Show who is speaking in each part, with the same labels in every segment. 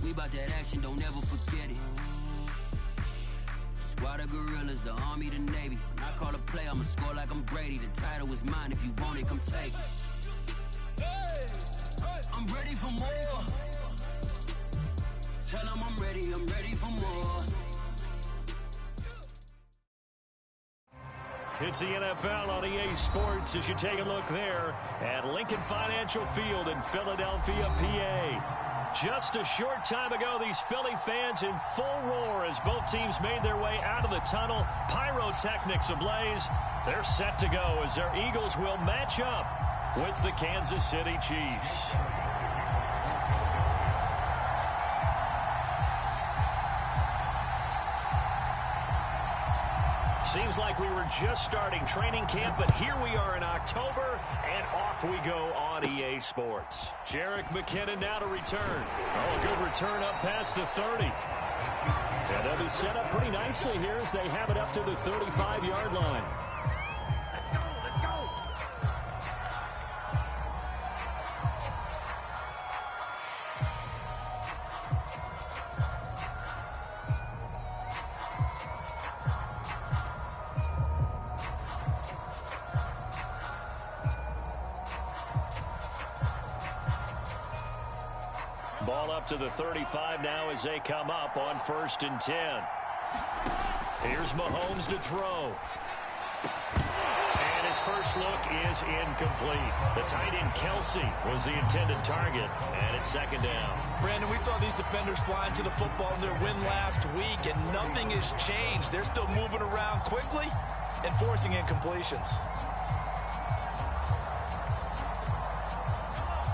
Speaker 1: We about that action, don't ever forget it. Squad of gorillas, the Army, the Navy. When I call a play, I'ma score like I'm Brady. The title is mine, if you want it, come take it. I'm ready for more. Tell them I'm ready for more.
Speaker 2: It's the NFL on EA Sports as you take a look there at Lincoln Financial Field in Philadelphia, PA. Just a short time ago, these Philly fans in full roar as both teams made their way out of the tunnel. Pyrotechnics ablaze. They're set to go as their Eagles will match up with the Kansas City Chiefs. Seems like we were just starting training camp, but here we are in October, and off we go on EA Sports. Jerick McKinnon now to return. Oh, a good return up past the 30. And they'll be set up pretty nicely here as they have it up to the 35-yard line.
Speaker 3: Let's go.
Speaker 2: Ball up to the 35 now as they come up on 1st and 10. Here's Mahomes to throw. And his first look is incomplete. The tight end Kelsey was the intended target, and it's 2nd down.
Speaker 4: Brandon, we saw these defenders flying to the football in their win last week, and nothing has changed. They're still moving around quickly and forcing incompletions.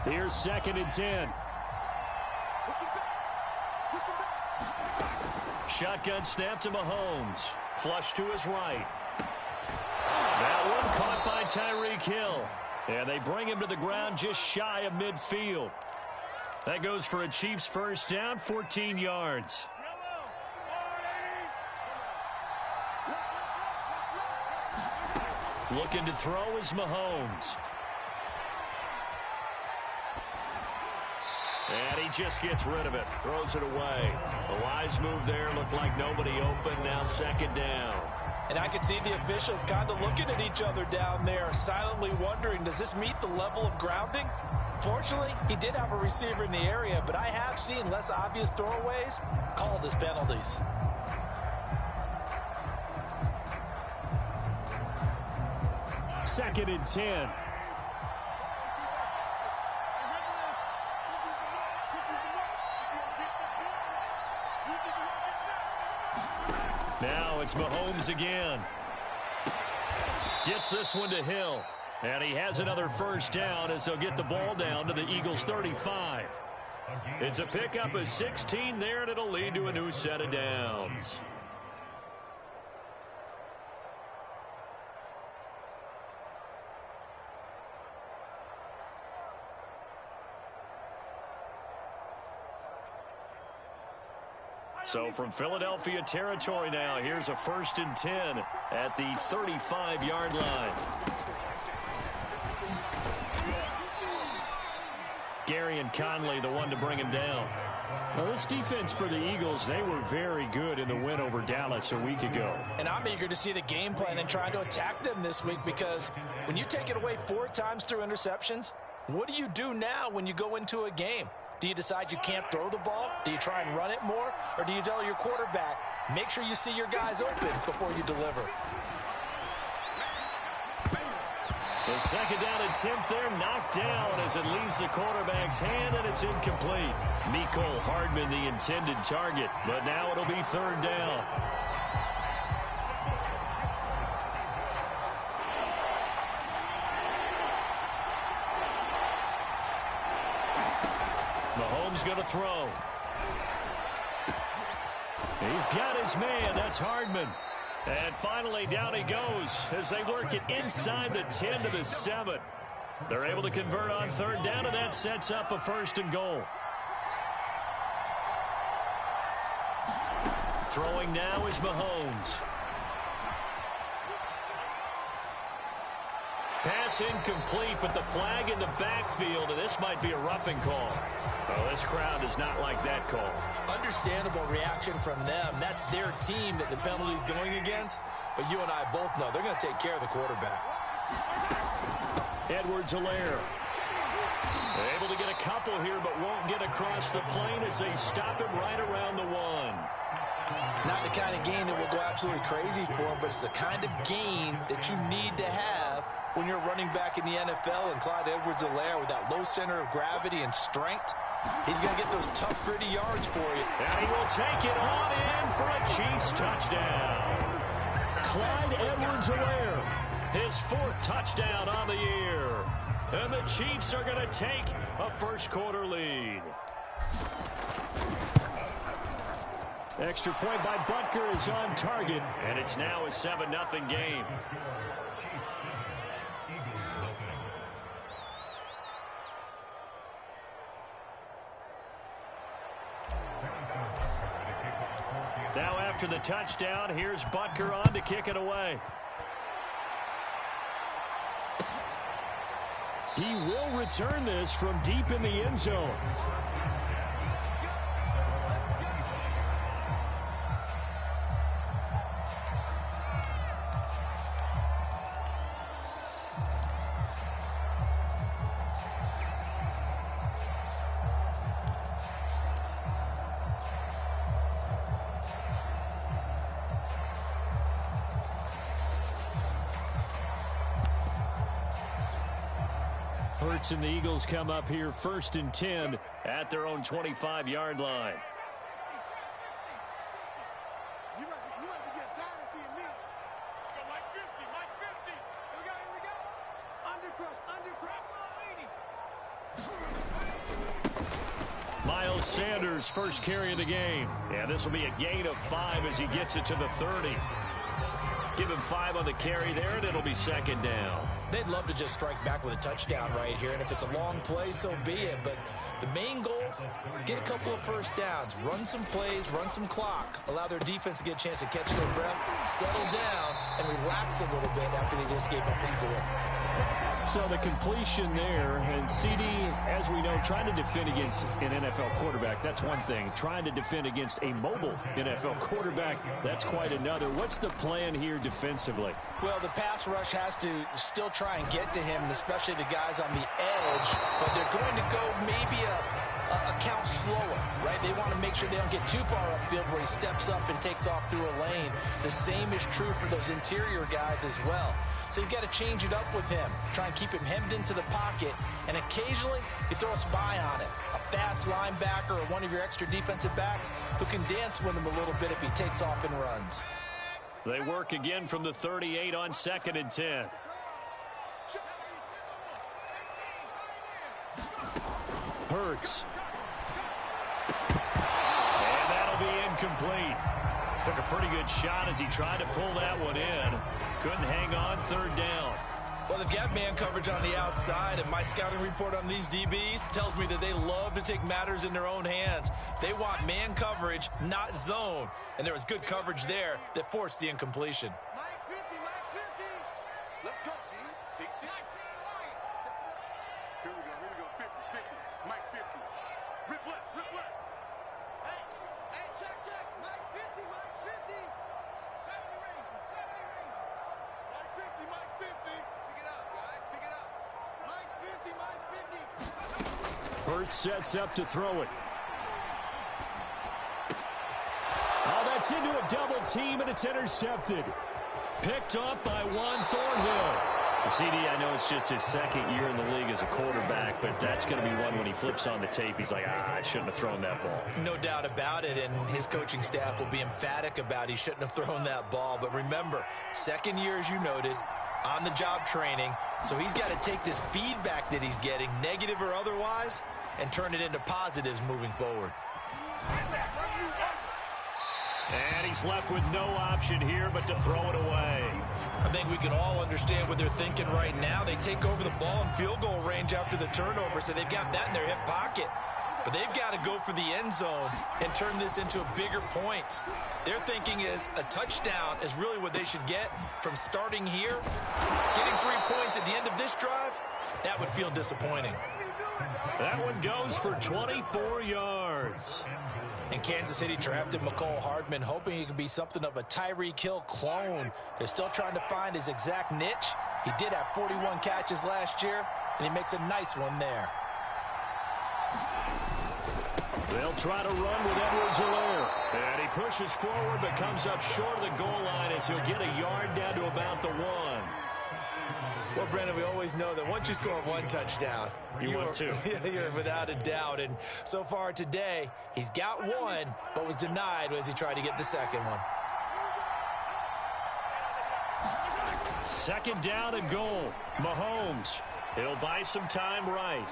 Speaker 2: Here's 2nd and 10. Shotgun snap to Mahomes. Flush to his right. That one caught by Tyreek Hill. And they bring him to the ground just shy of midfield. That goes for a Chiefs first down, 14 yards. Looking to throw is Mahomes. And he just gets rid of it. Throws it away. A wise move there. Looked like nobody open. Now 2nd down.
Speaker 4: And I can see the officials kind of looking at each other down there, silently wondering, does this meet the level of grounding? Fortunately, he did have a receiver in the area, but I have seen less obvious throwaways called as penalties.
Speaker 2: Second and 10. Now it's Mahomes again. Gets this one to Hill. And he has another first down as they'll get the ball down to the Eagles' 35. It's a pickup of 16 there, and it'll lead to a new set of downs. So from Philadelphia territory now, here's a 1st and 10 at the 35-yard line. Gary and Conley, the one to bring him down. Well, this defense for the Eagles, they were very good in the win over Dallas a week ago.
Speaker 4: And I'm eager to see the game plan and trying to attack them this week, because when you take it away 4 times through interceptions, what do you do now when you go into a game? Do you decide you can't throw the ball? Do you try and run it more? Or do you tell your quarterback, make sure you see your guys open before you deliver?
Speaker 2: The 2nd down attempt there knocked down as it leaves the quarterback's hand, and it's incomplete. Mecole Hardman the intended target, but now it'll be 3rd down. Mahomes going to throw. He's got his man. That's Hardman. And finally, down he goes as they work it inside the 10 to the 7. They're able to convert on 3rd down, and that sets up a 1st and goal. Throwing now is Mahomes. Pass pass incomplete, but the flag in the backfield, and this might be a roughing call. Oh, this crowd does not like that call. Understandable reaction from them. That's their team that the penalty's going against. But you and I both know they're going to take care of the quarterback. Edwards-Helaire. Able to get a couple here, but won't get across the plane as they stop him right around the 1. Not the kind of gain that will go absolutely crazy for him, but it's the kind of gain that you need to have when you're running back in the NFL. And Clyde Edwards-Helaire, with that low center of gravity and strength, he's going to get those tough, gritty yards for you. And he will take it on in for a Chiefs touchdown. Clyde Edwards-Helaire, his 4th touchdown on the year. And the Chiefs are going to take a first-quarter lead. Extra point by Butker is on target, and it's now a 7-0 game. Now after the touchdown, here's Butker on to kick it away. He will return this from deep in the end zone. Hurts and the Eagles come up here 1st and 10 at their own 25-yard line.
Speaker 3: You must be getting tired of seeing me. Go Mike 50, Mike 50. Here we go. Undercrush.
Speaker 2: Miles Sanders, first carry of the game. Yeah, this will be a gain of 5 as he gets it to the 30. Give him 5 on the carry there, and it'll be 2nd down. They'd love to just strike back with a touchdown right here, and if it's a long play, so be it. But the main goal, get a couple of first downs, run some plays, run some clock, allow their defense to get a chance to catch their breath, settle down, and relax a little bit after they just gave up a score. So the completion there, and CD, as we know, trying to defend against an NFL quarterback, that's one thing. Trying to defend against a mobile NFL quarterback, that's quite another. What's the plan here defensively? Well, the pass rush has to still try and get to him, especially the guys on the edge, but they're going to go maybe a count slower, right? They want to make sure they don't get too far upfield where he steps up and takes off through a lane. The same is true for those interior guys as well. So you've got to change it up with him. Try and keep him hemmed into the pocket, and occasionally you throw a spy on it. A fast linebacker or one of your extra defensive backs who can dance with him a little bit if he takes off and runs. They work again from the 38 on 2nd and 10. Hurts. And that'll be incomplete. Took a pretty good shot as he tried to pull that one in. Couldn't hang on, 3rd down. Well, they've got man coverage on the outside, and my scouting report on these DBs tells me that they love to take matters in their own hands. They want man coverage, not zone. And there was good coverage there that forced the incompletion.
Speaker 3: Mike 50, Mike 50. Let's go, D. Big 19 right. Here we go, 50, 50. Mike 50. Rip left. Hey, check. Mike 50, Mike 50. 70 Ranger. Mike 50, Mike 50. Pick it up, guys, pick it up. Mike's 50.
Speaker 2: Hurts sets up to throw it. Oh, that's into a double team, and it's intercepted. Picked up by Juan Thornhill. CD, I know it's just his 2nd year in the league as a quarterback, but that's going to be one when he flips on the tape. He's like, I shouldn't have thrown that ball. No doubt about it, and his coaching staff will be emphatic about he shouldn't have thrown that ball. But remember, 2nd year, as you noted, on-the-job training, so he's got to take this feedback that he's getting, negative or otherwise, and turn it into positives moving forward. And he's left with no option here but to throw it away. I think we can all understand what they're thinking right now. They take over the ball in field goal range after the turnover, so they've got that in their hip pocket.
Speaker 4: but they've got to go for the end zone and turn this into a bigger point. Their thinking is a touchdown is really what they should get from starting here. Getting 3 points at the end of this drive, that would feel disappointing.
Speaker 2: That one goes for 24 yards.
Speaker 4: And Kansas City drafted McCole Hardman, hoping he could be something of a Tyreek Hill clone. They're still trying to find his exact niche. He did have 41 catches last year, and he makes a nice one there.
Speaker 2: They'll try to run with Edwards-Helaire. And he pushes forward but comes up short of the goal line as he'll get a yard down to about the 1.
Speaker 4: Well, Brandon, we always know that once you score 1 touchdown,
Speaker 2: you're 2.
Speaker 4: You're without a doubt. And so far today, he's got 1, but was denied as he tried to get the second one.
Speaker 2: Second down and goal. Mahomes. He'll buy some time right.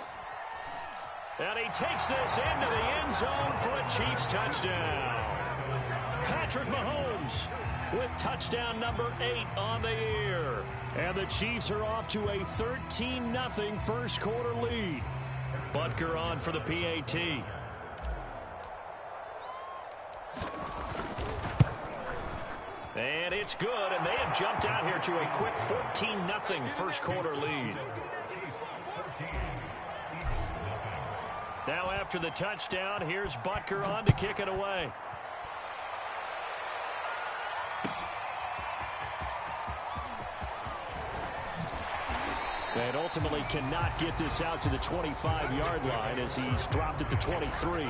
Speaker 2: And he takes this into the end zone for a Chiefs touchdown. Patrick Mahomes with touchdown number 8 on the year. And the Chiefs are off to a 13-0 first quarter lead. Butker on for the PAT. And it's good, and they have jumped out here to a quick 14-0 first quarter lead. Now after the touchdown, here's Butker on to kick it away. And ultimately cannot get this out to the 25-yard line as he's dropped at the 23.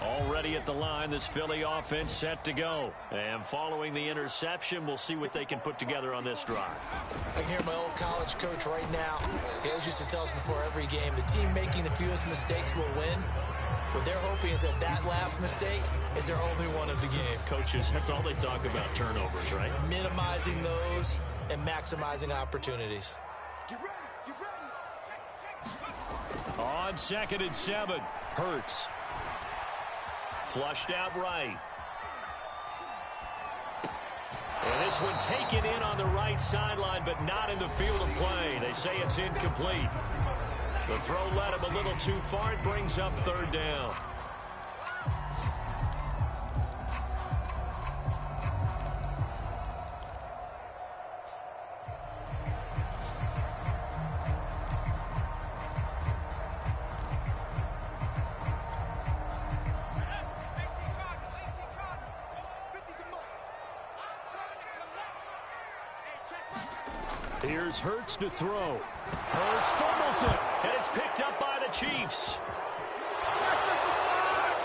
Speaker 2: Already at the line, this Philly offense set to go. And following the interception, we'll see what they can put together on this drive.
Speaker 4: I can hear my old college coach right now. He always used to tell us before every game, the team making the fewest mistakes will win. What they're hoping is that that last mistake is their only one of the game.
Speaker 2: Coaches, that's all they talk about, turnovers, right?
Speaker 4: Minimizing those and maximizing opportunities.
Speaker 3: Get ready, get ready.
Speaker 2: On 2nd and 7, Hurts. Flushed out right. And this one taken in on the right sideline, but not in the field of play. They say it's incomplete. The throw led him a little too far. It brings up 3rd down. Here's Hurts to throw. Hurts fumbles it, and it's picked up by the Chiefs.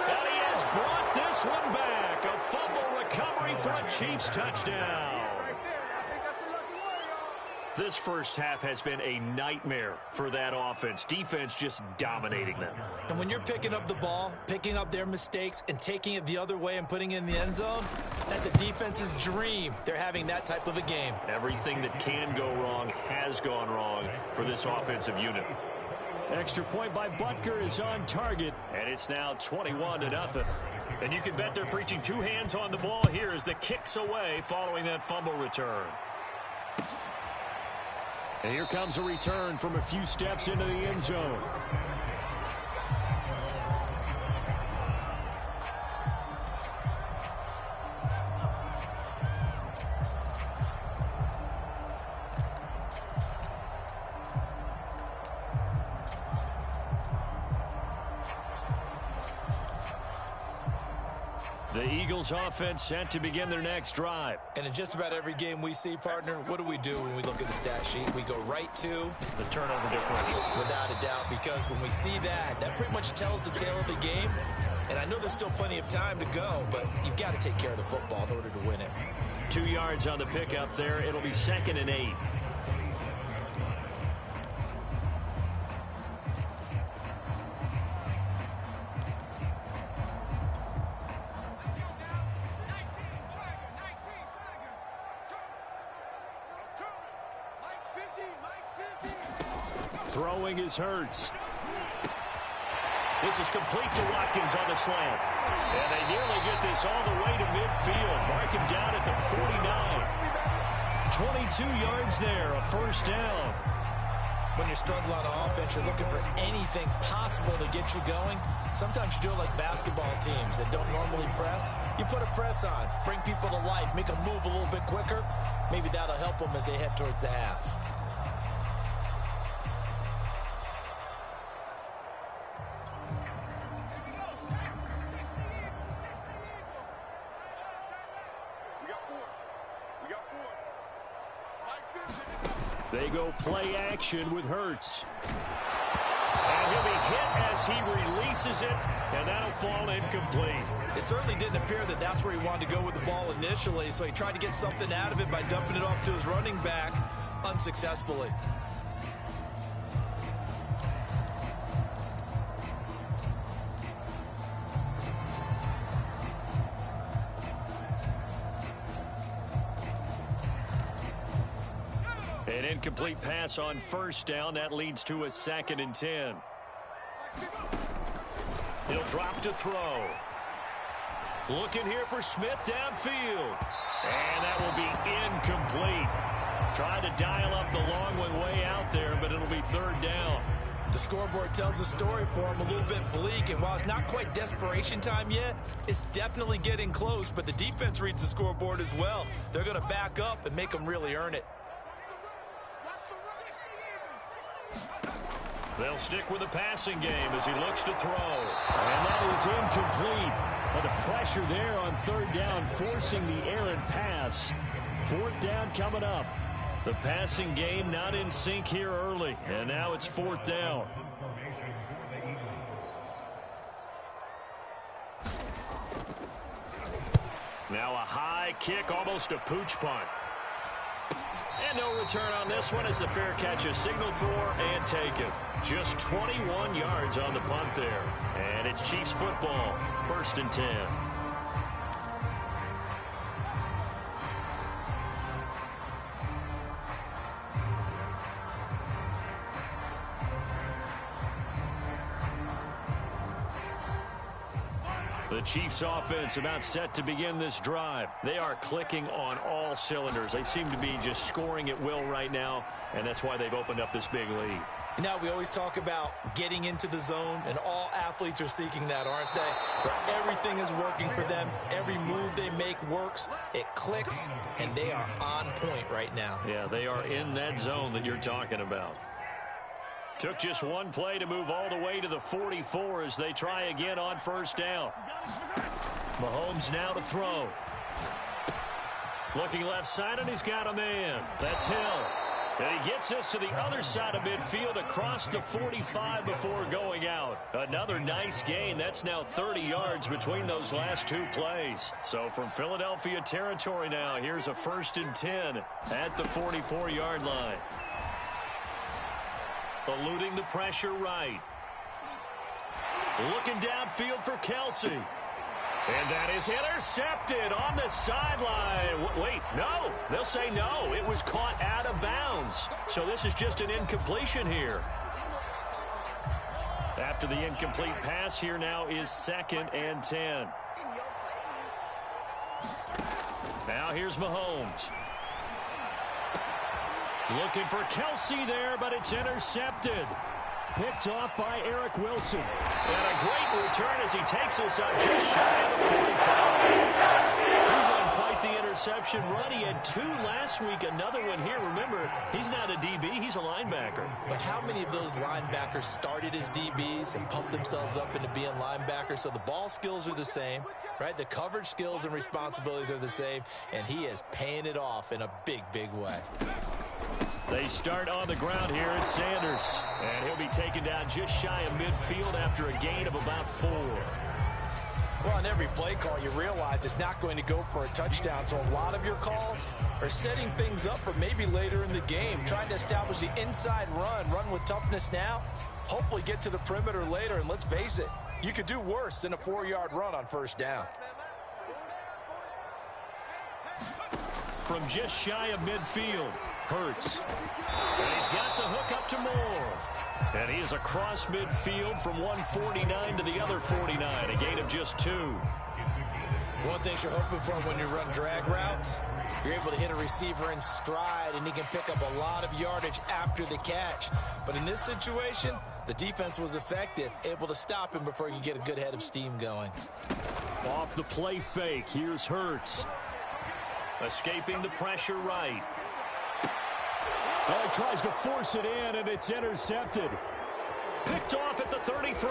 Speaker 2: And he has brought this one back. A fumble recovery for a Chiefs touchdown. This first half has been a nightmare for that offense. Defense just dominating them.
Speaker 4: And when you're picking up the ball, picking up their mistakes, and taking it the other way and putting it in the end zone, that's a defense's dream. They're having that type of a game.
Speaker 2: Everything that can go wrong has gone wrong for this offensive unit. Extra point by Butker is on target, and it's now 21-0. And you can bet they're preaching 2 hands on the ball here as the kick's away following that fumble return. And here comes a return from a few steps into the end zone. The Eagles offense set to begin their next drive.
Speaker 4: And in just about every game we see, partner, what do we do when we look at the stat sheet? We go right to
Speaker 2: the turnover differential.
Speaker 4: Without a doubt, because when we see that, that pretty much tells the tale of the game. And I know there's still plenty of time to go, but you've got to take care of the football in order to win it.
Speaker 2: 2 yards on the pickup there. It'll be 2nd and 8. Throwing is Hurts. This is complete to Watkins on the slant. And they nearly get this all the way to midfield. Mark him down at the 49. 22 yards there, a first down.
Speaker 4: When you're struggling on offense, you're looking for anything possible to get you going. Sometimes you do it like basketball teams that don't normally press. You put a press on, bring people to life, make them move a little bit quicker. Maybe that'll help them as they head towards the half.
Speaker 2: They go play action with Hurts. And he'll be hit as he releases it, and that'll fall incomplete.
Speaker 4: It certainly didn't appear that that's where he wanted to go with the ball initially, so he tried to get something out of it by dumping it off to his running back unsuccessfully.
Speaker 2: An incomplete pass on first down. That leads to a 2nd and 10. He'll drop to throw. Looking here for Smith downfield. And that will be incomplete. Tried to dial up the long one way out there, but it'll be 3rd down.
Speaker 4: The scoreboard tells a story for him, a little bit bleak, and while it's not quite desperation time yet, it's definitely getting close, but the defense reads the scoreboard as well. They're going to back up and make them really earn it.
Speaker 2: They'll stick with the passing game as he looks to throw. And that is incomplete. But the pressure there on 3rd down, forcing the errant pass. 4th down coming up. The passing game not in sync here early. And now it's 4th down. Now a high kick, almost a pooch punt. And no return on this one as the fair catch is signaled for and taken. Just 21 yards on the punt there. And it's Chiefs football, 1st and 10. The Chiefs offense about set to begin this drive. They are clicking on all cylinders. They seem to be just scoring at will right now, and that's why they've opened up this big lead.
Speaker 4: You know, we always talk about getting into the zone, and all athletes are seeking that, aren't they? Where everything is working for them. Every move they make works. It clicks, and they are on point right now.
Speaker 2: Yeah, they are in that zone that you're talking about. Took just one play to move all the way to the 44 as they try again on 1st down. Mahomes now to throw. Looking left side, and he's got a man. That's Hill. And he gets us to the other side of midfield across the 45 before going out. Another nice gain. That's now 30 yards between those last 2 plays. So from Philadelphia territory now, here's a 1st and 10 at the 44-yard line. Eluding the pressure right. Looking downfield for Kelsey. And that is intercepted on the sideline. Wait, no. They'll say no. It was caught out of bounds. So this is just an incompletion here. After the incomplete pass, here now is 2nd and 10. Now here's Mahomes. Looking for Kelsey there, but it's intercepted. Picked off by Eric Wilson. And a great return as he takes us up just shy of the 45. He's on quite the interception run. He had 2 last week, another one here. Remember, he's not a DB, he's a linebacker.
Speaker 4: But how many of those linebackers started as DBs and pumped themselves up into being linebackers? So the ball skills are the same, right? The coverage skills and responsibilities are the same, and he is paying it off in a big, big way.
Speaker 2: They start on the ground here at Sanders. And he'll be taken down just shy of midfield after a gain of about 4.
Speaker 4: Well, on every play call, you realize it's not going to go for a touchdown. So a lot of your calls are setting things up for maybe later in the game, trying to establish the inside run with toughness now, hopefully get to the perimeter later. And let's face it, you could do worse than a 4-yard run on 1st down.
Speaker 2: From just shy of midfield, Hurts. And he's got the hook up to Moore. And he is across midfield from 149 to the other 49, a gain of just 2.
Speaker 4: One thing you're hoping for when you run drag routes, you're able to hit a receiver in stride, and he can pick up a lot of yardage after the catch. But in this situation, the defense was effective, able to stop him before he could get a good head of steam going.
Speaker 2: Off the play fake, here's Hurts. Escaping the pressure right. Oh, he tries to force it in, and it's intercepted. Picked off at the 33.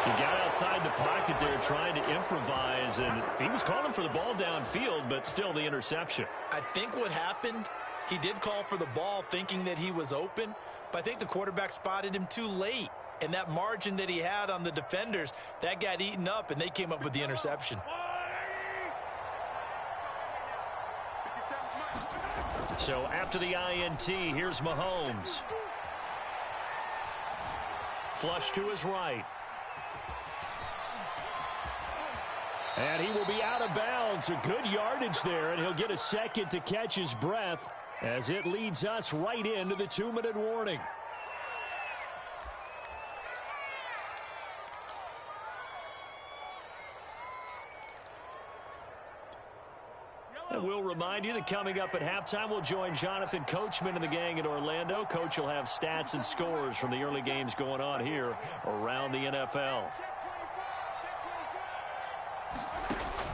Speaker 2: He got outside the pocket there trying to improvise, and he was calling for the ball downfield, but still the interception.
Speaker 4: I think what happened, he did call for the ball thinking that he was open, but I think the quarterback spotted him too late. And that margin that he had on the defenders, that got eaten up, and they came up with the interception.
Speaker 2: So after the INT, here's Mahomes. Flush to his right. And he will be out of bounds. A good yardage there, and he'll get a second to catch his breath as it leads us right into the 2-minute warning. And we'll remind you that coming up at halftime, we'll join Jonathan Coachman and the gang in Orlando. Coach will have stats and scores from the early games going on here around the NFL.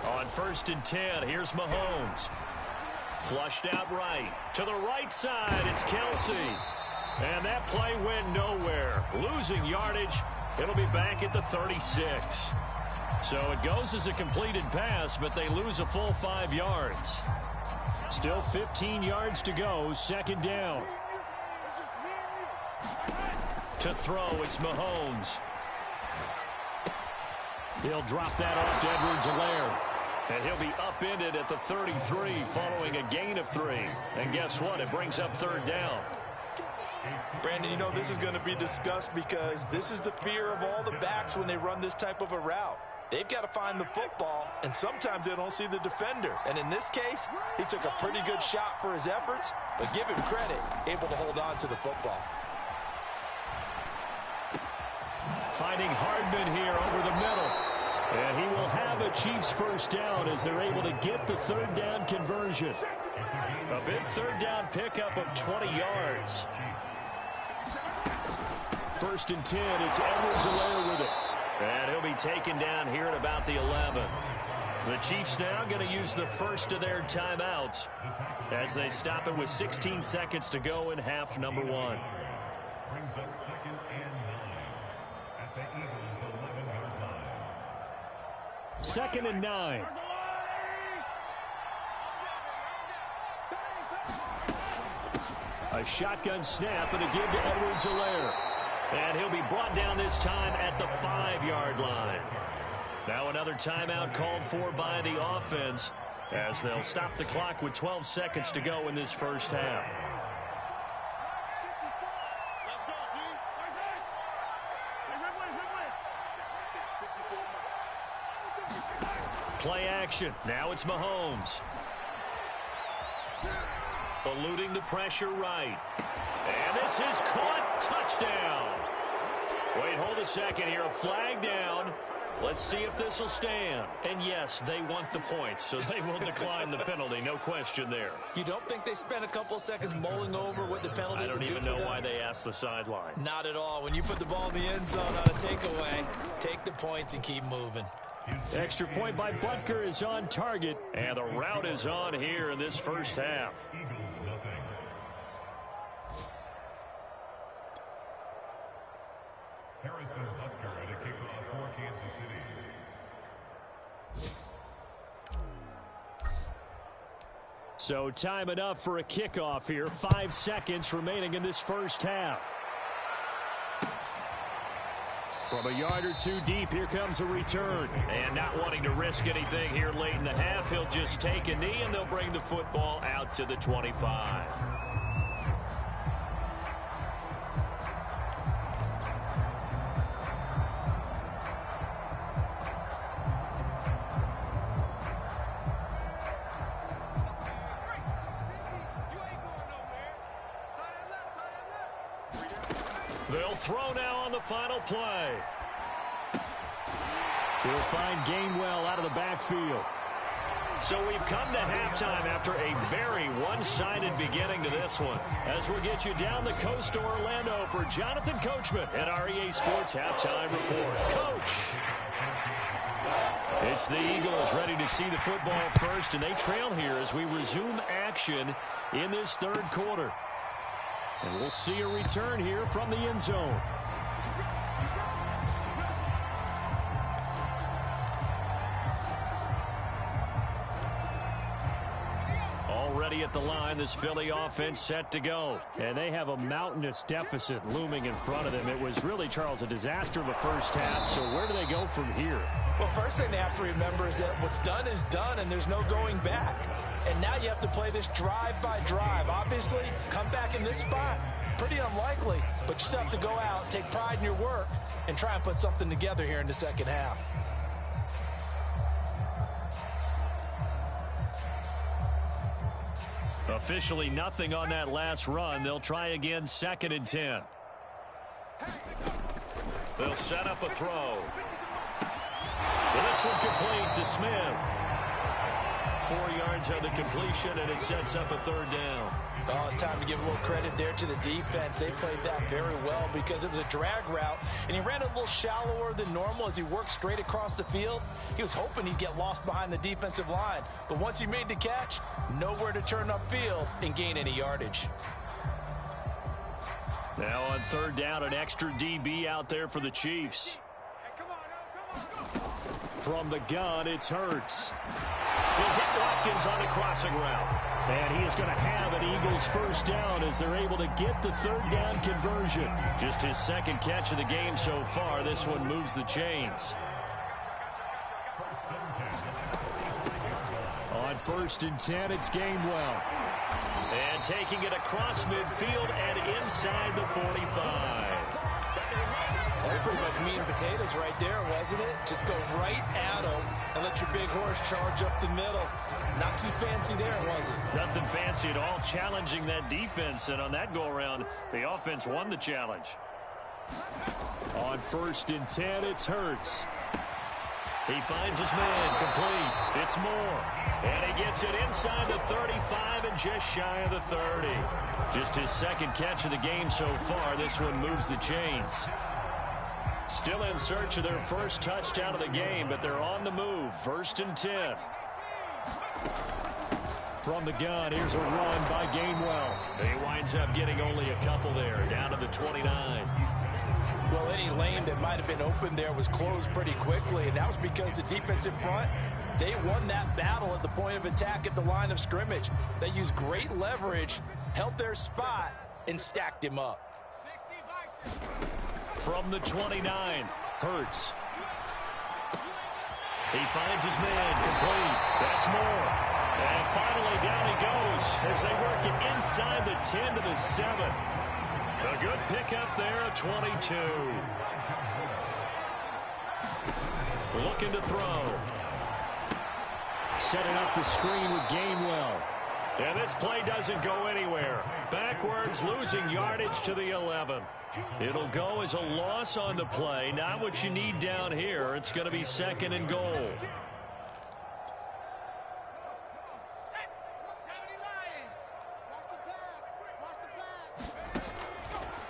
Speaker 2: On 1st and 10, here's Mahomes. Flushed out right. To the right side, it's Kelsey. And that play went nowhere. Losing yardage. It'll be back at the 36. So it goes as a completed pass, but they lose a full 5 yards. Still 15 yards to go, 2nd down. To throw, it's Mahomes. He'll drop that off to Edwards-Helaire. And he'll be upended at the 33 following a gain of 3. And guess what? It brings up 3rd down.
Speaker 4: Brandon, you know this is going to be discussed because this is the fear of all the backs when they run this type of a route. They've got to find the football, and sometimes they don't see the defender. And in this case, he took a pretty good shot for his efforts, but give him credit, able to hold on to the football.
Speaker 2: Finding Hardman here over the middle. And he will have a Chiefs 1st down as they're able to get the 3rd down conversion. A big 3rd down pickup of 20 yards. 1st and 10, it's Edwards-Helaire with it. And he'll be taken down here at about the 11. The Chiefs now going to use the first of their timeouts as they stop it with 16 seconds to go in half number 1.
Speaker 5: Brings up 2nd and 9 at the Eagles' 11-yard line.
Speaker 2: 2nd and 9. A shotgun snap and a give to Edwards-Helaire. And he'll be brought down this time at the 5-yard line. Now another timeout called for by the offense as they'll stop the clock with 12 seconds to go in this 1st half. Play action. Now it's Mahomes. Eluding the pressure right. And this is caught. Touchdown. Wait, hold a second here. A flag down. Let's see if this will stand. And yes, they want the points, so they will decline the penalty. No question there.
Speaker 4: You don't think they spent a couple of seconds mulling over what the penalty would do for them?
Speaker 2: I don't even know why they asked the sideline.
Speaker 4: Not at all. When you put the ball in the end zone on a takeaway, take the points and keep moving.
Speaker 2: Extra point by Butker is on target, and the route is on here in this 1st half.
Speaker 5: Eagles nothing. Harrison Butker at a kickoff for Kansas City.
Speaker 2: So time enough for a kickoff here. 5 seconds remaining in this 1st half. From a yard or 2 deep, here comes a return. And not wanting to risk anything here late in the half, he'll just take a knee, and they'll bring the football out to the 25. They'll throw now on the final play. He'll find Gainwell out of the backfield. So we've come to halftime after a very one-sided beginning to this one. As we'll get you down the coast to Orlando for Jonathan Coachman at our EA Sports Halftime Report. Coach! It's the Eagles ready to see the football first, and they trail here as we resume action in this third quarter. And we'll see a return here from the end zone. Already at the line, this Philly offense set to go. And they have a mountainous deficit looming in front of them. It was really, Charles, a disaster of a first half. So where do they go from here?
Speaker 4: Well, first thing they have to remember is that what's done is done, and there's no going back. And now you have to play this drive by drive. Obviously, come back in this spot, pretty unlikely. But you still have to go out, take pride in your work, and try and put something together here in the second half.
Speaker 2: Officially nothing on that last run. They'll try again 2nd and 10. They'll set up a throw. This one complete to Smith. 4 yards on the completion, and it sets up a third down.
Speaker 4: Oh, it's time to give a little credit there to the defense. They played that very well because it was a drag route, and he ran a little shallower than normal as he worked straight across the field. He was hoping he'd get lost behind the defensive line, but once he made the catch, nowhere to turn upfield and gain any yardage.
Speaker 2: Now on third down, an extra DB out there for the Chiefs. From the gun, it's Hurts. He'll hit Watkins on the crossing route. And he is going to have an Eagles first down as they're able to get the third down conversion. Just his second catch of the game so far. This one moves the chains. On 1st and 10, it's Gainwell. And taking it across midfield and inside the 45.
Speaker 4: That's pretty much meat and potatoes right there, wasn't it? Just go right at him and let your big horse charge up the middle. Not too fancy there, was it?
Speaker 2: Nothing fancy at all, challenging that defense. And on that go-around, the offense won the challenge. On 1st and 10, it's Hurts. He finds his man, complete. It's Moore. And he gets it inside the 35 and just shy of the 30. Just his second catch of the game so far. This one moves the chains. Still in search of their first touchdown of the game, but they're on the move. 1st and 10. From the gun, here's a run by Gainwell. He winds up getting only a couple there, down to the 29.
Speaker 4: Well, any lane that might have been open there was closed pretty quickly, and that was because the defensive front, they won that battle at the point of attack at the line of scrimmage. They used great leverage, held their spot, and stacked him up.
Speaker 2: From the 29, Hurts. He finds his man, complete. That's Moore. And finally down he goes as they work it inside the 10 to the 7. A good pickup there at 22. Looking to throw. Setting up the screen with Gainwell. And this play doesn't go anywhere. Backwards, losing yardage to the 11. It'll go as a loss on the play. Not what you need down here. It's going to be 2nd and goal.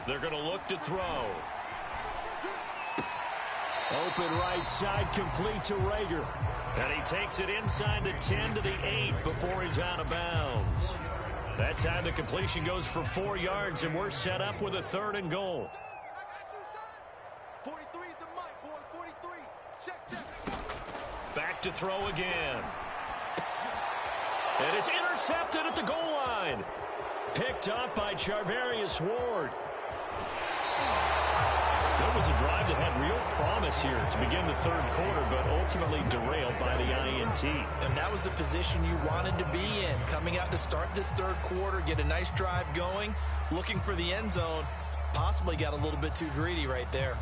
Speaker 2: They're going to look to throw. Open right side, complete to Rager. And he takes it inside the 10 to the 8 before he's out of bounds. That time the completion goes for 4 yards, and we're set up with a 3rd and goal.
Speaker 3: 43 is the mic, boy. 43. Check.
Speaker 2: Back to throw again. And it's intercepted at the goal line. Picked up by Charvarius Ward. So it was a drive that had real promise here to begin the third quarter, but ultimately derailed by the INT.
Speaker 4: And that was the position you wanted to be in. Coming out to start this third quarter, get a nice drive going, looking for the end zone. Possibly got a little bit too greedy right there.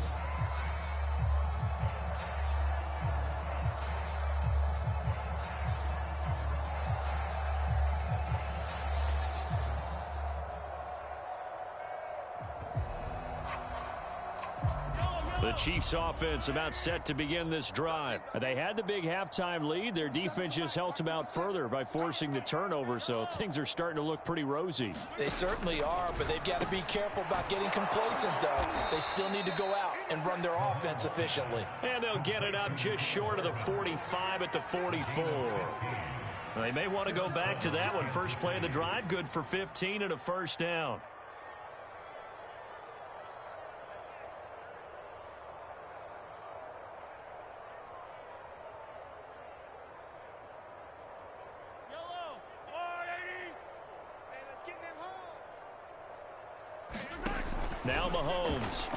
Speaker 2: The Chiefs offense about set to begin this drive. They had the big halftime lead. Their defense just helped them out further by forcing the turnover, so things are starting to look pretty rosy.
Speaker 4: They certainly are, but they've got to be careful about getting complacent, though. They still need to go out and run their offense efficiently.
Speaker 2: And they'll get it up just short of the 45 at the 44. They may want to go back to that one. First play of the drive, good for 15 and a first down. Now Mahomes.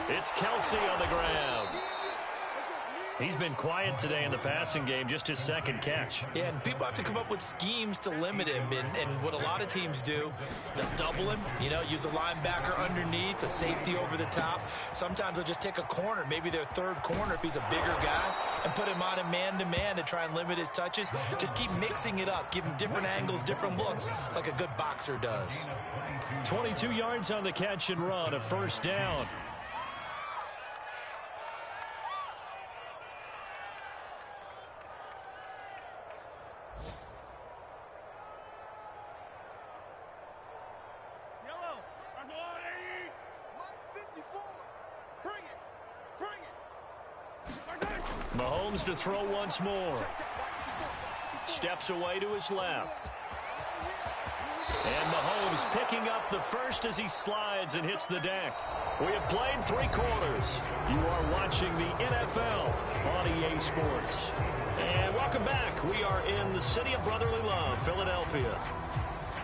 Speaker 2: It's Kelsey on the ground. He's been quiet today in the passing game, just his second catch.
Speaker 4: Yeah, and people have to come up with schemes to limit him. And what a lot of teams do, they'll double him, use a linebacker underneath, a safety over the top. Sometimes they'll just take a corner, maybe their third corner if he's a bigger guy, and put him on a man-to-man to try and limit his touches. Just keep mixing it up, give him different angles, different looks, like a good boxer does.
Speaker 2: 22 yards on the catch and run, a first down. Mahomes to throw once more. Steps away to his left. And Mahomes picking up the first as he slides and hits the deck. We have played 3 quarters. You are watching the NFL on EA Sports. And welcome back. We are in the city of brotherly love, Philadelphia.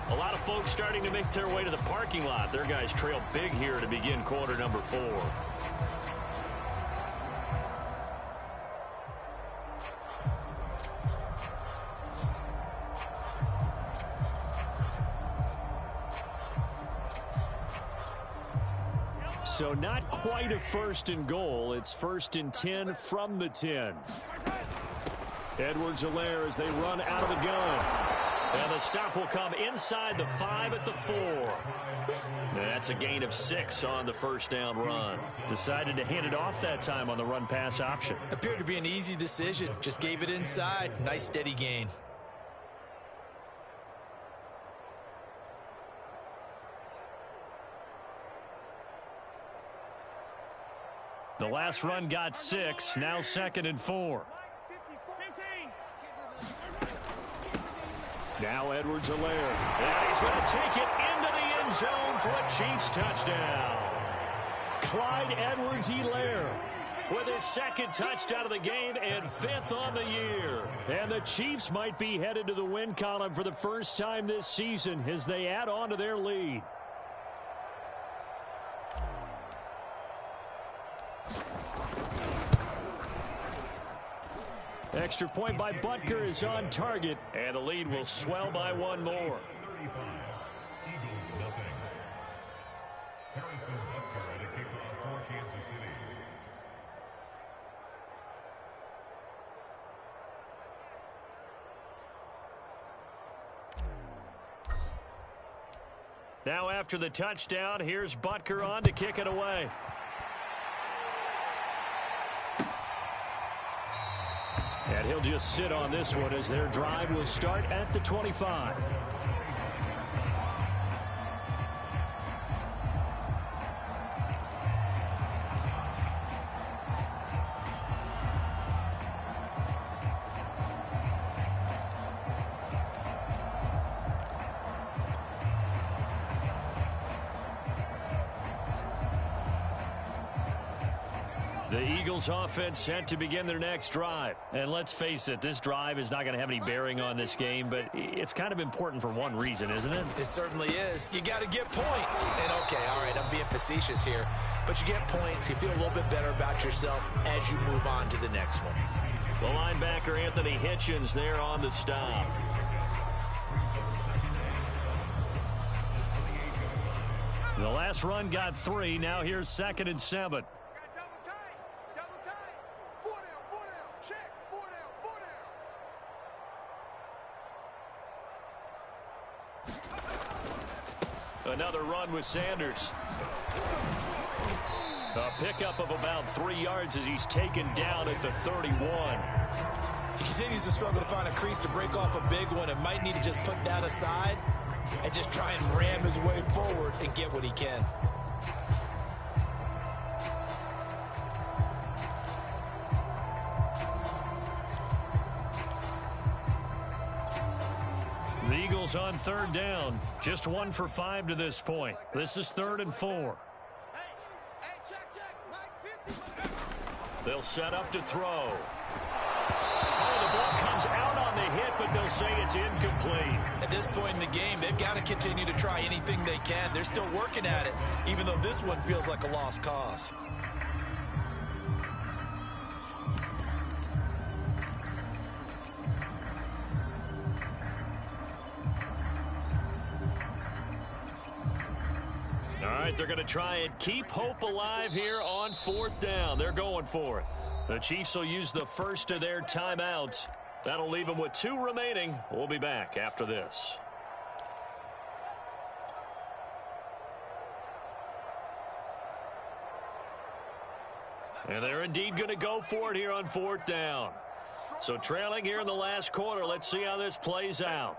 Speaker 2: A lot of folks starting to make their way to the parking lot. Their guys trail big here to begin quarter number 4. So not quite a first and goal. It's first and 10 from the 10. Edwards-Helaire as they run out of the gun. And the stop will come inside the 5 at the 4. That's a gain of 6 on the first down run. Decided to hand it off that time on the run-pass option.
Speaker 4: Appeared to be an easy decision. Just gave it inside. Nice steady gain.
Speaker 2: The last run got 6. Now second and 4. Now Edwards-Helaire. And he's going to take it into the end zone for a Chiefs touchdown. Clyde Edwards-Helaire with his second touchdown of the game and 5th on the year. And the Chiefs might be headed to the win column for the first time this season as they add on to their lead. Extra point by Butker is on target, and the lead will swell by 1 more.
Speaker 5: 35. Eagles nothing. Harrison Butker at a kickoff for Kansas City.
Speaker 2: Now after the touchdown, here's Butker on to kick it away. And he'll just sit on this one as their drive will start at the 25. The Eagles offense set to begin their next drive. And let's face it, this drive is not going to have any bearing on this game, but it's kind of important for one reason, isn't it?
Speaker 4: It certainly is. You got to get points. And okay, all right, I'm being facetious here, but you get points. You feel a little bit better about yourself as you move on to the next one.
Speaker 2: The linebacker Anthony Hitchens there on the stop. The last run got 3. Now here's 2nd and 7. Another run with Sanders. A pickup of about 3 yards as he's taken down at the 31.
Speaker 4: He continues to struggle to find a crease to break off a big one and might need to just put that aside and just try and ram his way forward and get what he can.
Speaker 2: The Eagles on 3rd down. Just 1 for 5 to this point. This is 3rd and 4. They'll set up to throw. Oh, the ball comes out on the hit, but they'll say it's incomplete.
Speaker 4: At this point in the game, they've got to continue to try anything they can. They're still working at it, even though this one feels like a lost cause.
Speaker 2: All right, they're going to try and keep hope alive here on 4th down. They're going for it. The Chiefs will use the first of their timeouts. That'll leave them with 2 remaining. We'll be back after this. And they're indeed going to go for it here on 4th down. So trailing here in the last quarter. Let's see how this plays out.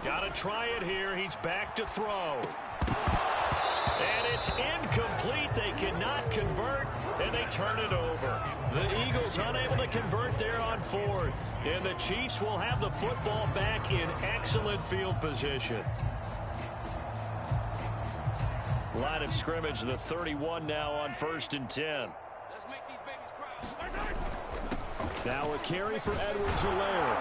Speaker 2: Got to try it here. He's back to throw. And it's incomplete. They cannot convert, and they turn it over. The Eagles unable to convert there on 4th. And the Chiefs will have the football back in excellent field position. Line of scrimmage, the 31 now on 1st and 10.
Speaker 3: Let's make these babies cry.
Speaker 2: Now a carry for Edwards-Helaire.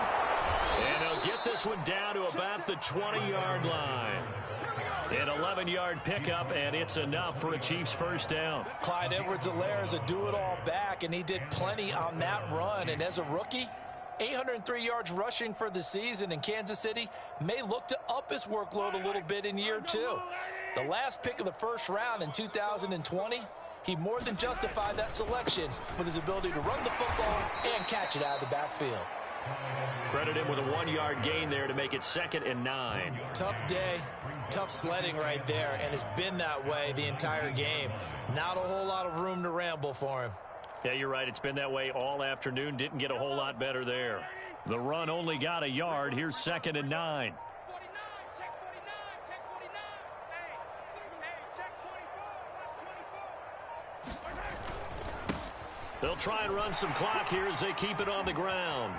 Speaker 2: And he'll get this one down to about the 20-yard line. An 11-yard pickup, and it's enough for a Chiefs first down.
Speaker 4: Clyde Edwards-Helaire is a do-it-all back, and he did plenty on that run. And as a rookie, 803 yards rushing for the season, in Kansas City may look to up his workload a little bit in year 2. The last pick of the first round in 2020, he more than justified that selection with his ability to run the football and catch it out of the backfield.
Speaker 2: Credit him with a 1-yard gain there to make it 2nd and 9.
Speaker 4: Tough day, tough sledding right there, and it's been that way the entire game. Not a whole lot of room to ramble for him.
Speaker 2: Yeah, you're right. It's been that way all afternoon. Didn't get a whole lot better there. The run only got a yard. Here's 2nd and 9.
Speaker 3: 49, check 49, check 49. Hey, check 24, watch 24.
Speaker 2: They'll try and run some clock here as they keep it on the ground.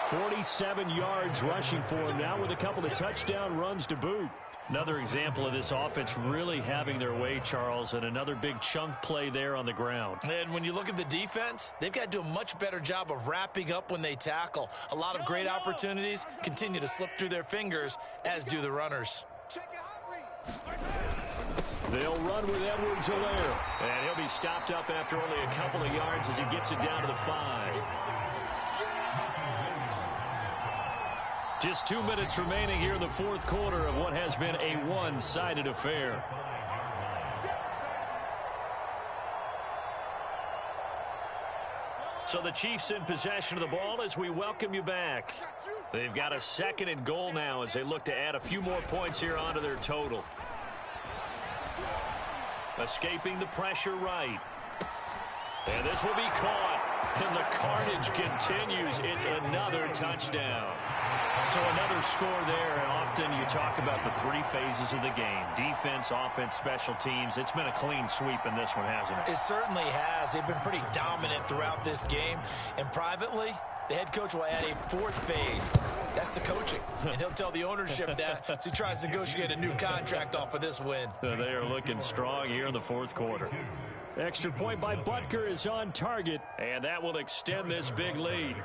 Speaker 2: 47 yards rushing for him now with a couple of touchdown runs to boot. Another example of this offense really having their way, Charles, and another big chunk play there on the ground.
Speaker 4: And when you look at the defense, they've got to do a much better job of wrapping up when they tackle. A lot of great opportunities continue to slip through their fingers, as do the runners.
Speaker 3: Check your hot read.
Speaker 2: They'll run with Edwards-Helaire, and he'll be stopped up after only a couple of yards as he gets it down to the 5. Just 2 minutes remaining here in the 4th quarter of what has been a one-sided affair. So the Chiefs in possession of the ball as we welcome you back. They've got a 2nd and goal now as they look to add a few more points here onto their total. Escaping the pressure right. And this will be caught. And the carnage continues. It's another touchdown. So another score there, and often you talk about the 3 phases of the game. Defense, offense, special teams. It's been a clean sweep in this one, hasn't it?
Speaker 4: It certainly has. They've been pretty dominant throughout this game. And privately, the head coach will add a 4th phase. That's the coaching. And he'll tell the ownership that as he tries to negotiate a new contract off of this win.
Speaker 2: They are looking strong here in the 4th quarter. Extra point by Butker is on target, and that will extend this big lead.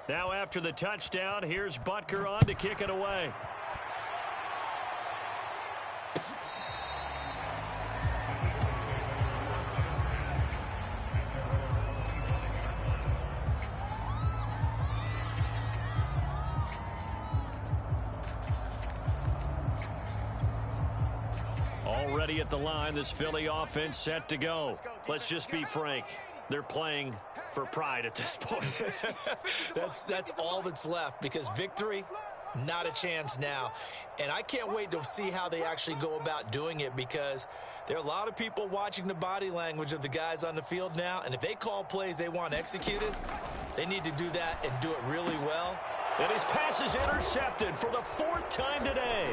Speaker 2: Now after the touchdown, here's Butker on to kick it away. Already at the line, this Philly offense set to go. Let's just be frank. They're playing for pride at this point.
Speaker 4: That's all that's left, because victory, not a chance now. And I can't wait to see how they actually go about doing it, because there are a lot of people watching the body language of the guys on the field now, and if they call plays they want executed, they need to do that and do it really well.
Speaker 2: And his pass is intercepted for the 4th time today.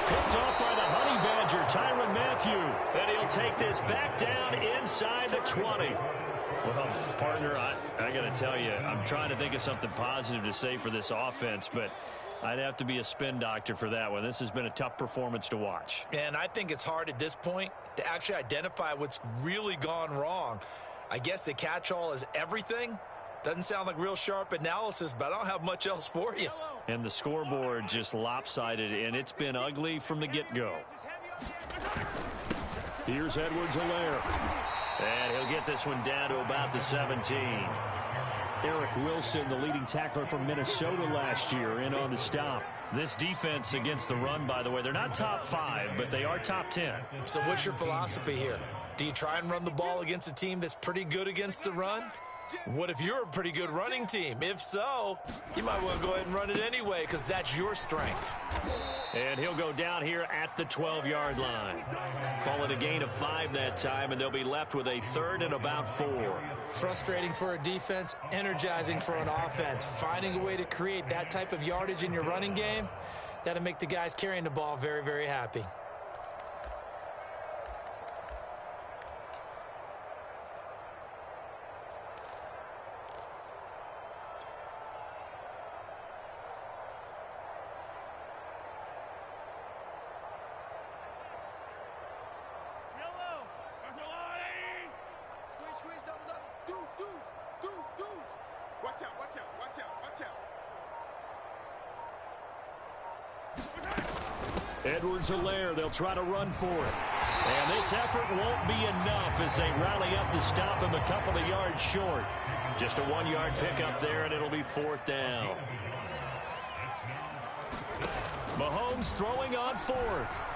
Speaker 2: Picked off by the Honey Badger, Tyrann Mathieu. And he'll take this back down inside the 20. Well, partner, I got to tell you, I'm trying to think of something positive to say for this offense, but I'd have to be a spin doctor for that one. This has been a tough performance to watch.
Speaker 4: And I think it's hard at this point to actually identify what's really gone wrong. I guess the catch-all is everything. Doesn't sound like real sharp analysis, but I don't have much else for you.
Speaker 2: And the scoreboard just lopsided, and it's been ugly from the get-go. Here's Edwards-Helaire. And he'll get this one down to about the 17. Eric Wilson, the leading tackler from Minnesota last year, in on the stop. This defense against the run, by the way, they're not top 5, but they are top 10.
Speaker 4: So what's your philosophy here? Do you try and run the ball against a team that's pretty good against the run? What if you're a pretty good running team? If so, you might want to go ahead and run it anyway, because that's your strength.
Speaker 2: And he'll go down here at the 12-yard line. Call it a gain of 5 that time, and they'll be left with a 3rd and about 4.
Speaker 4: Frustrating for a defense, energizing for an offense. Finding a way to create that type of yardage in your running game, that'll make the guys carrying the ball very, very happy.
Speaker 2: Edwards-Helaire, they'll try to run for it. And this effort won't be enough as they rally up to stop him a couple of yards short. Just a 1-yard pickup there, and it'll be 4th down. Mahomes throwing on 4th.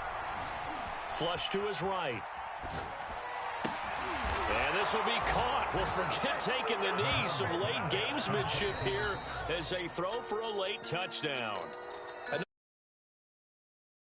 Speaker 2: Flush to his right. And this will be caught. Well, forget taking the knee. Some late gamesmanship here as they throw for a late touchdown.